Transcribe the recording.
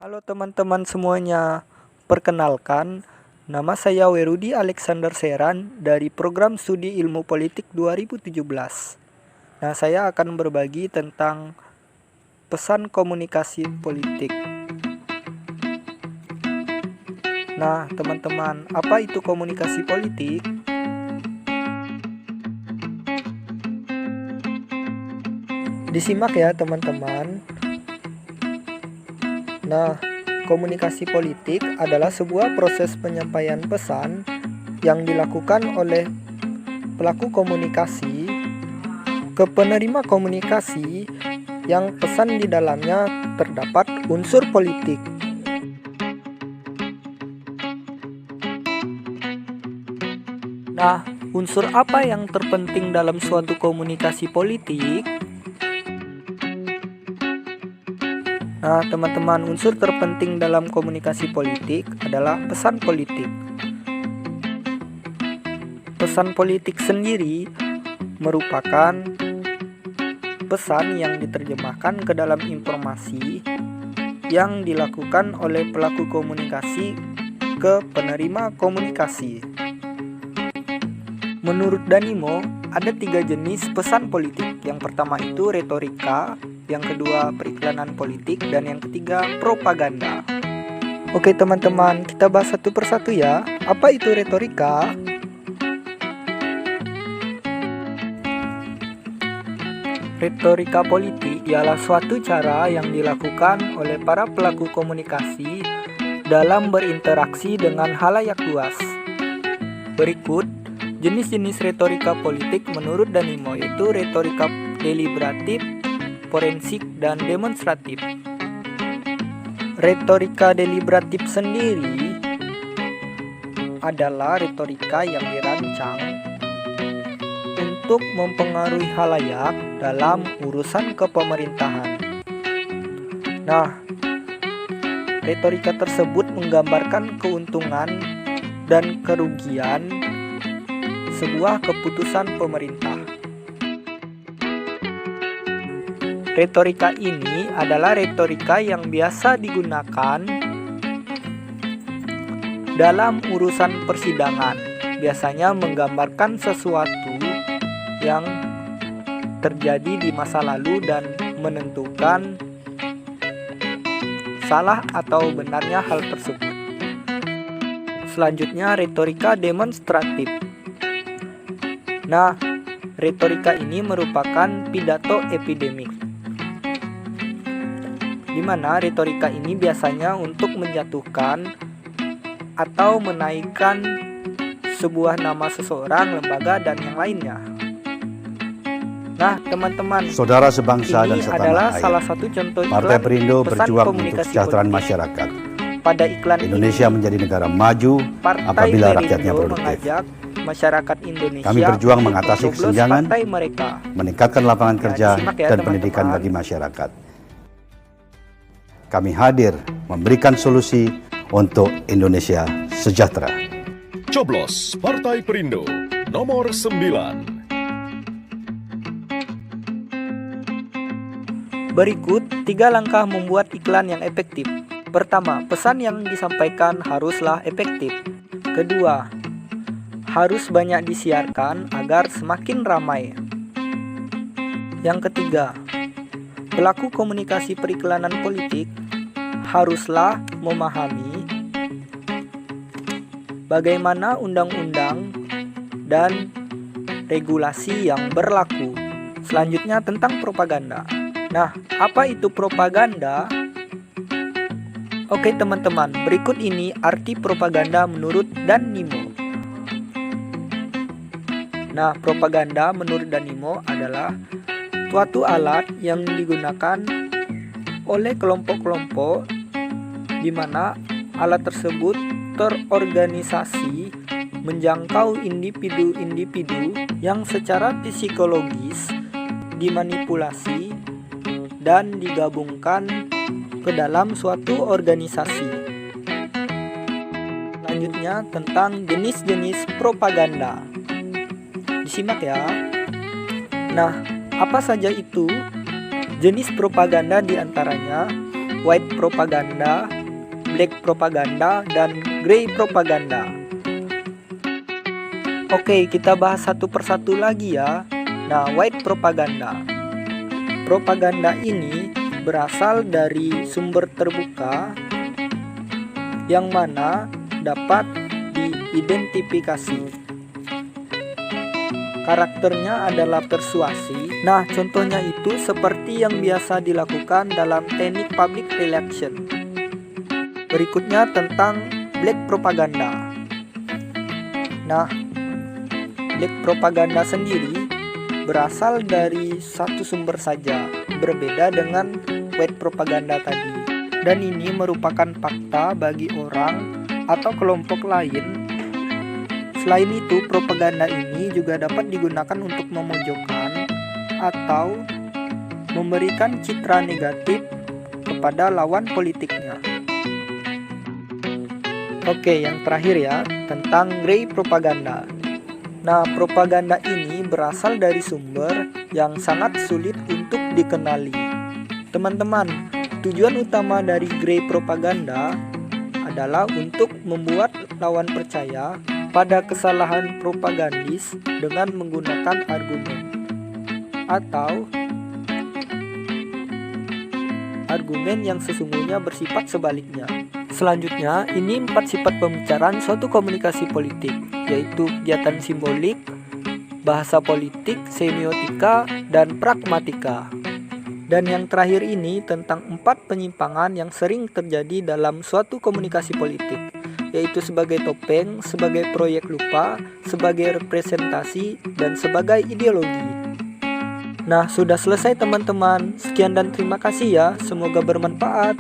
Halo teman-teman semuanya, perkenalkan, nama saya Werudi Alexander Seran dari Program Studi Ilmu Politik 2017. Nah, saya akan berbagi tentang pesan komunikasi politik. Nah, teman-teman, apa itu komunikasi politik? Disimak ya, teman-teman. Nah, komunikasi politik adalah sebuah proses penyampaian pesan yang dilakukan oleh pelaku komunikasi ke penerima komunikasi yang pesan di dalamnya terdapat unsur politik. Nah, unsur apa yang terpenting dalam suatu komunikasi politik? Nah, teman-teman, unsur terpenting dalam komunikasi politik adalah pesan politik. Pesan politik sendiri merupakan pesan yang diterjemahkan ke dalam informasi yang dilakukan oleh pelaku komunikasi ke penerima komunikasi. Menurut Danimo, ada 3 jenis pesan politik. Yang pertama itu retorika, yang kedua periklanan politik, dan yang ketiga propaganda. Oke teman-teman, kita bahas satu persatu ya. Apa itu retorika? Retorika politik ialah suatu cara yang dilakukan oleh para pelaku komunikasi dalam berinteraksi dengan halayak luas. Berikut jenis-jenis retorika politik menurut Danimo, yaitu retorika deliberatif, forensik, dan demonstratif. Retorika deliberatif sendiri adalah retorika yang dirancang untuk mempengaruhi halayak dalam urusan kepemerintahan. Nah, retorika tersebut menggambarkan keuntungan dan kerugian sebuah keputusan pemerintah. Retorika ini adalah retorika yang biasa digunakan dalam urusan persidangan, biasanya menggambarkan sesuatu yang terjadi di masa lalu dan menentukan salah atau benarnya hal tersebut. Selanjutnya, retorika demonstratif. Nah, retorika ini merupakan pidato epidemik, di mana retorika ini biasanya untuk menjatuhkan atau menaikkan sebuah nama seseorang, lembaga, dan yang lainnya. Nah, teman-teman, saudara sebangsa dan ini setanah adalah air. salah satu contoh Partai iklan Perindo pesan berjuang untuk komunikasi kesejahteraan politik. masyarakat. Pada iklan Indonesia ini, menjadi negara maju Partai apabila Perindo rakyatnya produktif. mengajak masyarakat Indonesia Kami berjuang untuk mengatasi mencoblos kesenjangan, partai mereka. meningkatkan lapangan Ya, kerja disimak ya, dan pendidikan teman-teman. bagi masyarakat. Kami hadir memberikan solusi untuk Indonesia sejahtera. Coblos Partai Perindo nomor 9. Berikut 3 langkah membuat iklan yang efektif. Pertama, pesan yang disampaikan haruslah efektif. Kedua, harus banyak disiarkan agar semakin ramai. Yang ketiga, pelaku komunikasi periklanan politik haruslah memahami bagaimana undang-undang dan regulasi yang berlaku. Selanjutnya tentang propaganda. Nah, apa itu propaganda? Oke teman-teman, berikut ini arti propaganda menurut Danimo. Nah, propaganda menurut Danimo adalah suatu alat yang digunakan oleh kelompok-kelompok di mana alat tersebut terorganisasi menjangkau individu-individu yang secara psikologis dimanipulasi dan digabungkan ke dalam suatu organisasi. Selanjutnya tentang jenis-jenis propaganda. Disimak ya. Nah, apa saja itu? Jenis propaganda diantaranya white propaganda, black propaganda, dan grey propaganda. Oke, kita bahas satu persatu lagi ya. Nah, white propaganda. Propaganda ini berasal dari sumber terbuka yang mana dapat diidentifikasi. Karakternya adalah persuasi. Nah, contohnya itu seperti yang biasa dilakukan dalam teknik public relation. Berikutnya tentang black propaganda. Nah, black propaganda sendiri berasal dari satu sumber saja, berbeda dengan white propaganda tadi. Dan ini merupakan fakta bagi orang atau kelompok lain. Selain itu, propaganda ini juga dapat digunakan untuk memojokkan atau memberikan citra negatif kepada lawan politiknya. Oke, yang terakhir ya, tentang grey propaganda. Nah, propaganda ini berasal dari sumber yang sangat sulit untuk dikenali. Teman-teman, tujuan utama dari grey propaganda adalah untuk membuat lawan percaya pada kesalahan propagandis dengan menggunakan argumen atau argumen yang sesungguhnya bersifat sebaliknya. Selanjutnya, ini 4 sifat pembicaraan suatu komunikasi politik, yaitu kegiatan simbolik, bahasa politik, semiotika, dan pragmatika. Dan yang terakhir ini tentang 4 penyimpangan yang sering terjadi dalam suatu komunikasi politik, yaitu sebagai topeng, sebagai proyek lupa, sebagai representasi, dan sebagai ideologi. Nah, sudah selesai teman-teman. Sekian dan terima kasih ya. Semoga bermanfaat.